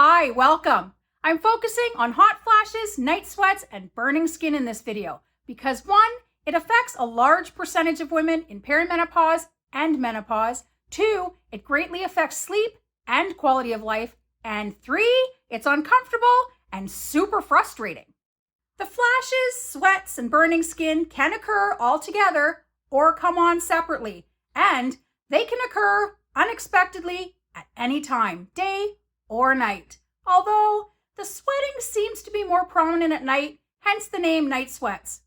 Hi, welcome. I'm focusing on hot flashes, night sweats, and burning skin in this video because 1, it affects a large percentage of women in perimenopause and menopause. 2, it greatly affects sleep and quality of life. And 3, it's uncomfortable and super frustrating. The flashes, sweats, and burning skin can occur all together or come on separately, and they can occur unexpectedly at any time, day or night. Although the sweating seems to be more prominent at night, hence the name night sweats.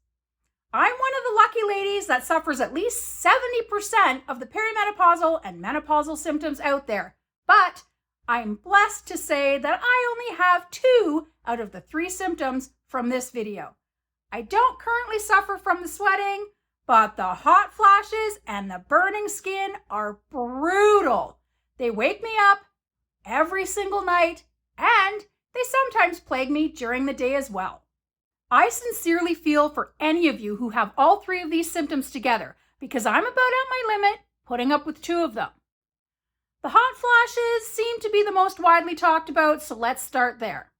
I'm one of the lucky ladies that suffers at least 70% of the perimenopausal and menopausal symptoms out there, but I'm blessed to say that I only have 2 out of the 3 symptoms from this video. I don't currently suffer from the sweating, but the hot flashes and the burning skin are brutal. They wake me up every single night, and they sometimes plague me during the day as well. I sincerely feel for any of you who have all 3 of these symptoms together because I'm about at my limit putting up with 2 of them. The hot flashes seem to be the most widely talked about, so let's start there.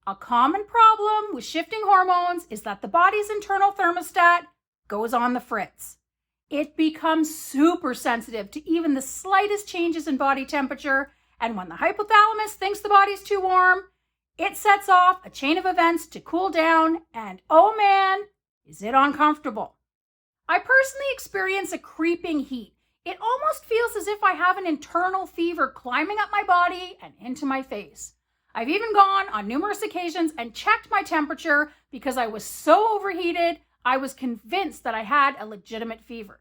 A common problem with shifting hormones is that the body's internal thermostat goes on the fritz. It becomes super sensitive to even the slightest changes in body temperature, and when the hypothalamus thinks the body's too warm, it sets off a chain of events to cool down, and oh man, is it uncomfortable. I personally experience a creeping heat. It almost feels as if I have an internal fever climbing up my body and into my face. I've even gone on numerous occasions and checked my temperature because I was so overheated, I was convinced that I had a legitimate fever.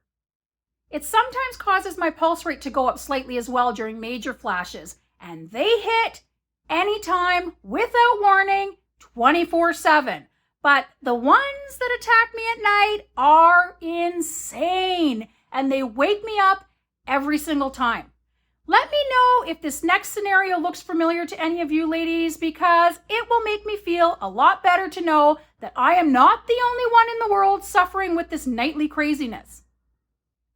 It sometimes causes my pulse rate to go up slightly as well during major flashes, and they hit anytime, without warning, 24/7. But the ones that attack me at night are insane, and they wake me up every single time. Let me know if this next scenario looks familiar to any of you ladies, because it will make me feel a lot better to know that I am not the only one in the world suffering with this nightly craziness.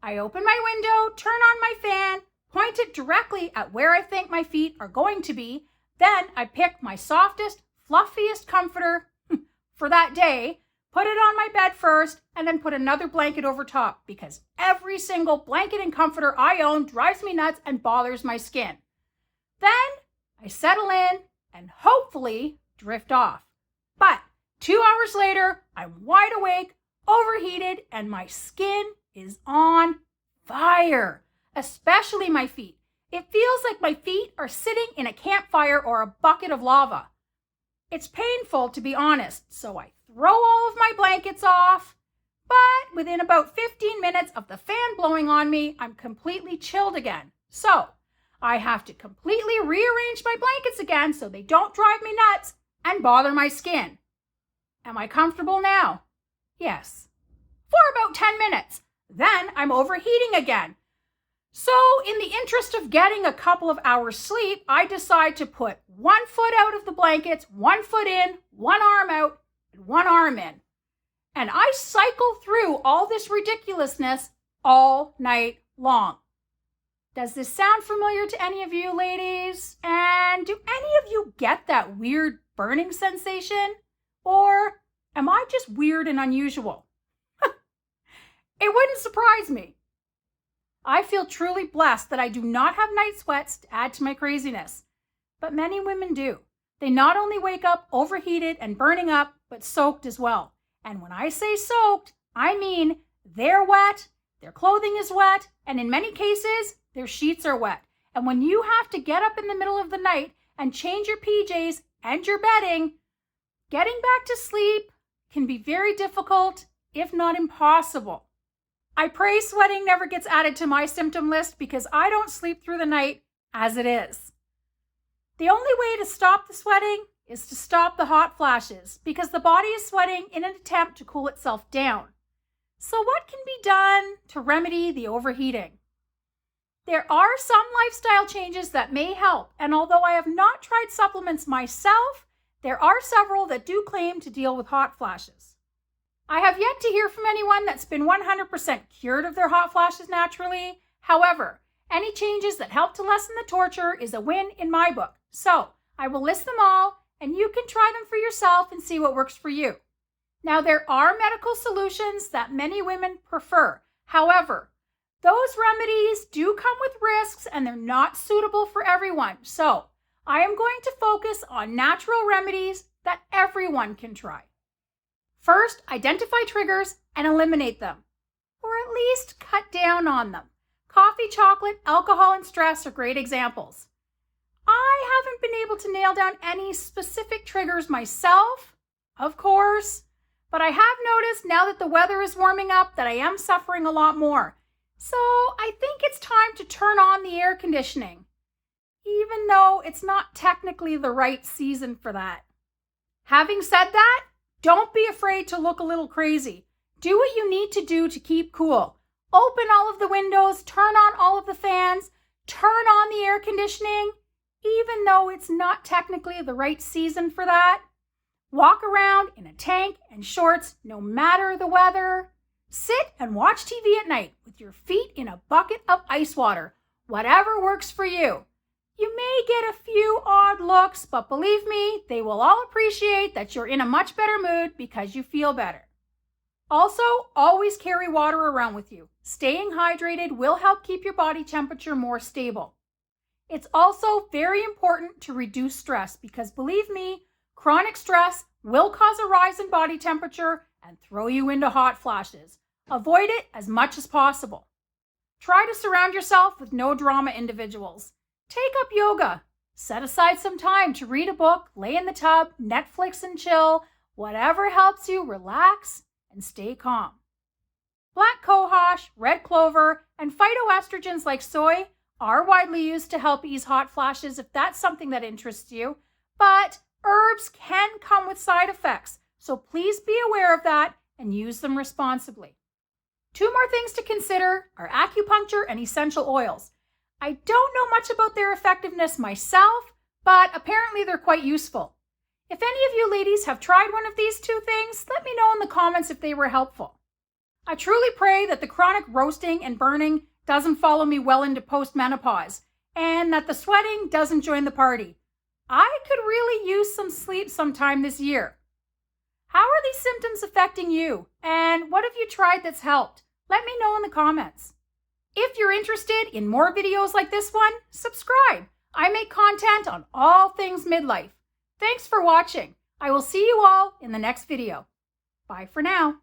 I open my window, turn on my fan, point it directly at where I think my feet are going to be. Then I pick my softest, fluffiest comforter for that day, put it on my bed first, and then put another blanket over top because every single blanket and comforter I own drives me nuts and bothers my skin. Then I settle in and hopefully drift off. But 2 hours later, I'm wide awake, overheated, and my skin is on fire, especially my feet. It feels like my feet are sitting in a campfire or a bucket of lava. It's painful, to be honest, so I throw all of my blankets off, but within about 15 minutes of the fan blowing on me, I'm completely chilled again. So I have to completely rearrange my blankets again so they don't drive me nuts and bother my skin. Am I comfortable now? Yes. For about 10 minutes. Then I'm overheating again. So in the interest of getting a couple of hours sleep, I decide to put 1 foot out of the blankets, 1 foot in, 1 arm out, and 1 arm in. And I cycle through all this ridiculousness all night long. Does this sound familiar to any of you ladies? And do any of you get that weird burning sensation? Or am I just weird and unusual? It wouldn't surprise me. I feel truly blessed that I do not have night sweats to add to my craziness, but many women do. They not only wake up overheated and burning up, but soaked as well. And when I say soaked, I mean they're wet, their clothing is wet, and in many cases, their sheets are wet. And when you have to get up in the middle of the night and change your PJs and your bedding, getting back to sleep can be very difficult, if not impossible. I pray sweating never gets added to my symptom list because I don't sleep through the night as it is. The only way to stop the sweating is to stop the hot flashes because the body is sweating in an attempt to cool itself down. So what can be done to remedy the overheating? There are some lifestyle changes that may help, and although I have not tried supplements myself, there are several that do claim to deal with hot flashes. I have yet to hear from anyone that's been 100% cured of their hot flashes naturally. However, any changes that help to lessen the torture is a win in my book. So I will list them all, and you can try them for yourself and see what works for you. Now, there are medical solutions that many women prefer. However, those remedies do come with risks and they're not suitable for everyone. So, I am going to focus on natural remedies that everyone can try. First, identify triggers and eliminate them, or at least cut down on them. Coffee, chocolate, alcohol, and stress are great examples. I haven't been able to nail down any specific triggers myself, of course, but I have noticed now that the weather is warming up that I am suffering a lot more. So I think it's time to turn on the air conditioning, even though it's not technically the right season for that. Having said that, don't be afraid to look a little crazy. Do what you need to do to keep cool. Open all of the windows, turn on all of the fans, turn on the air conditioning, even though it's not technically the right season for that. Walk around in a tank and shorts no matter the weather. Sit and watch TV at night with your feet in a bucket of ice water. Whatever works for you. You may get a few odd looks, but believe me, they will all appreciate that you're in a much better mood because you feel better. Also, always carry water around with you. Staying hydrated will help keep your body temperature more stable. It's also very important to reduce stress because believe me, chronic stress will cause a rise in body temperature and throw you into hot flashes. Avoid it as much as possible. Try to surround yourself with no drama individuals. Take up yoga. Set aside some time to read a book, lay in the tub, Netflix and chill, whatever helps you relax and stay calm. Black cohosh, red clover, and phytoestrogens like soy are widely used to help ease hot flashes if that's something that interests you, but herbs can come with side effects, so please be aware of that and use them responsibly. 2 more things to consider are acupuncture and essential oils. I don't know much about their effectiveness myself, but apparently they're quite useful. If any of you ladies have tried one of these 2 things, let me know in the comments if they were helpful. I truly pray that the chronic roasting and burning doesn't follow me well into postmenopause, and that the sweating doesn't join the party. I could really use some sleep sometime this year. How are these symptoms affecting you? And what have you tried that's helped? Let me know in the comments. If you're interested in more videos like this one, subscribe. I make content on all things midlife. Thanks for watching. I will see you all in the next video. Bye for now.